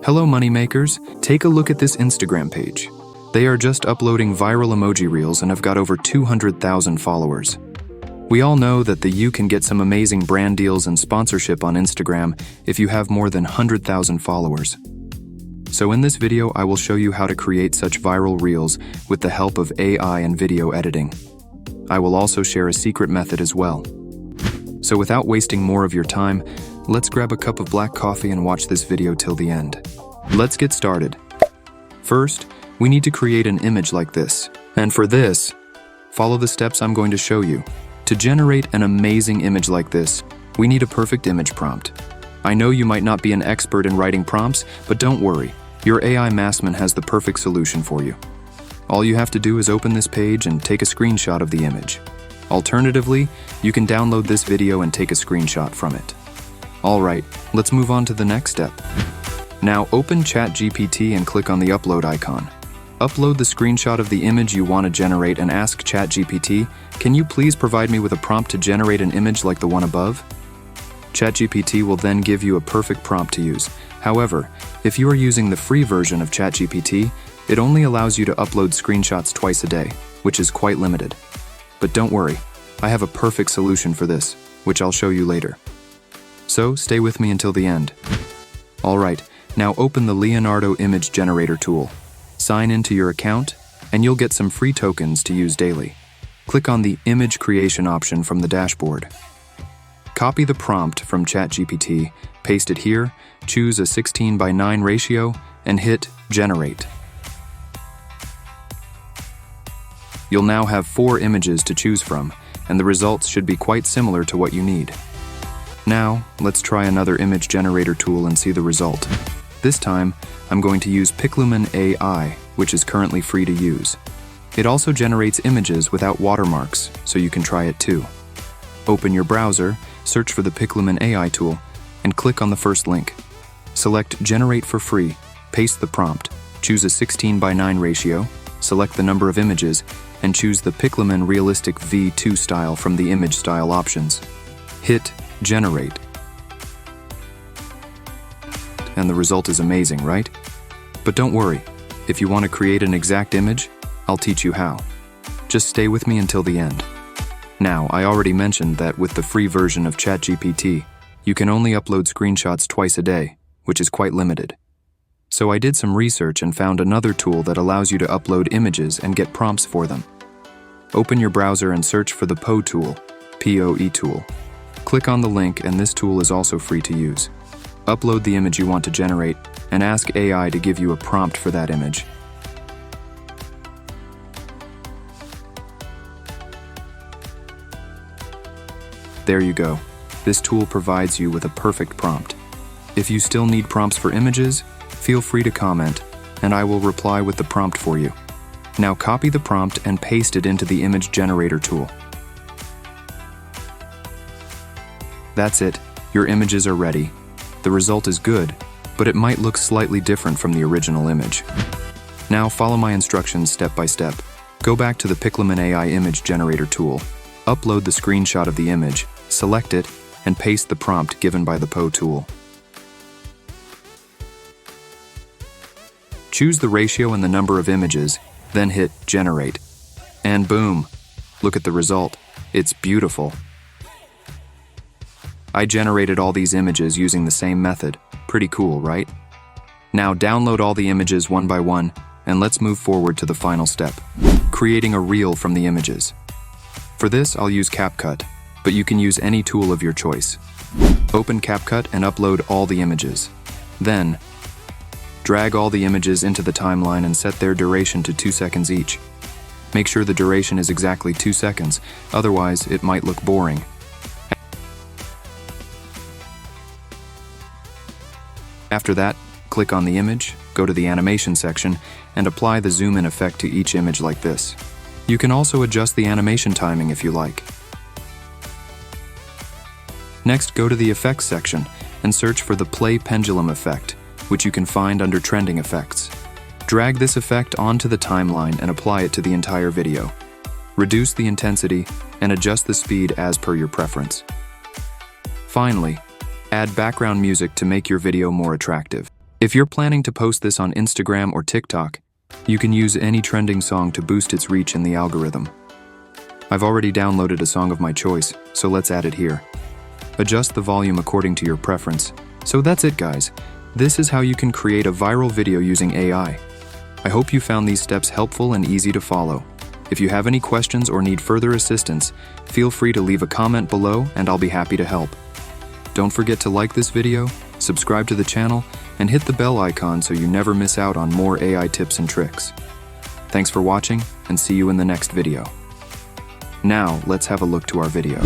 Hello moneymakers, take a look at this Instagram page. They are just uploading viral emoji reels and have got over 200,000 followers. We all know that you can get some amazing brand deals and sponsorship on Instagram if you have more than 100,000 followers. So in this video, I will show you how to create such viral reels with the help of AI and video editing. I will also share a secret method as well. So without wasting more of your time, let's grab a cup of black coffee and watch this video till the end. Let's get started. First, we need to create an image like this. And for this, follow the steps I'm going to show you. To generate an amazing image like this, we need a perfect image prompt. I know you might not be an expert in writing prompts, but don't worry, your AI Maskman has the perfect solution for you. All you have to do is open this page and take a screenshot of the image. Alternatively, you can download this video and take a screenshot from it. Alright, let's move on to the next step. Now open ChatGPT and click on the upload icon. Upload the screenshot of the image you want to generate and ask ChatGPT, can you please provide me with a prompt to generate an image like the one above? ChatGPT will then give you a perfect prompt to use. However, if you are using the free version of ChatGPT, it only allows you to upload screenshots twice a day, which is quite limited. But don't worry, I have a perfect solution for this, which I'll show you later. So stay with me until the end. Alright, now open the Leonardo Image Generator tool. Sign into your account, and you'll get some free tokens to use daily. Click on the Image Creation option from the dashboard. Copy the prompt from ChatGPT, paste it here, choose a 16:9 ratio, and hit Generate. You'll now have 4 images to choose from, and the results should be quite similar to what you need. Now, let's try another image generator tool and see the result. This time, I'm going to use Pixlumen AI, which is currently free to use. It also generates images without watermarks, so you can try it too. Open your browser, search for the Pixlumen AI tool, and click on the first link. Select Generate for free, paste the prompt, choose a 16:9 ratio, select the number of images, and choose the Pixlumen Realistic V2 style from the image style options. Hit Generate. And the result is amazing, right? But don't worry, if you want to create an exact image, I'll teach you how. Just stay with me until the end. Now, I already mentioned that with the free version of ChatGPT, you can only upload screenshots twice a day, which is quite limited. So I did some research and found another tool that allows you to upload images and get prompts for them. Open your browser and search for the POE tool, P-O-E tool. Click on the link, and this tool is also free to use. Upload the image you want to generate and ask AI to give you a prompt for that image. There you go. This tool provides you with a perfect prompt. If you still need prompts for images, feel free to comment, and I will reply with the prompt for you. Now copy the prompt and paste it into the image generator tool. That's it. Your images are ready. The result is good, but it might look slightly different from the original image. Now follow my instructions step by step. Go back to the Pixlumen AI Image Generator tool, upload the screenshot of the image, select it, and paste the prompt given by the POE tool. Choose the ratio and the number of images, then hit Generate. And boom! Look at the result. It's beautiful. I generated all these images using the same method. Pretty cool, right? Now download all the images one by one, and let's move forward to the final step, creating a reel from the images. For this, I'll use CapCut, but you can use any tool of your choice. Open CapCut and upload all the images. Then, drag all the images into the timeline and set their duration to 2 seconds each. Make sure the duration is exactly 2 seconds, otherwise it might look boring. After that, click on the image, go to the animation section, and apply the zoom in effect to each image like this. You can also adjust the animation timing if you like. Next, go to the effects section and search for the play pendulum effect, which you can find under trending effects. Drag this effect onto the timeline and apply it to the entire video. Reduce the intensity and adjust the speed as per your preference. Finally, add background music to make your video more attractive. If you're planning to post this on Instagram or TikTok, you can use any trending song to boost its reach in the algorithm. I've already downloaded a song of my choice, so let's add it here. Adjust the volume according to your preference. So that's it, guys. This is how you can create a viral video using AI. I hope you found these steps helpful and easy to follow. If you have any questions or need further assistance, feel free to leave a comment below and I'll be happy to help. Don't forget to like this video, subscribe to the channel, and hit the bell icon so you never miss out on more AI tips and tricks. Thanks for watching, and see you in the next video. Now, let's have a look to our video.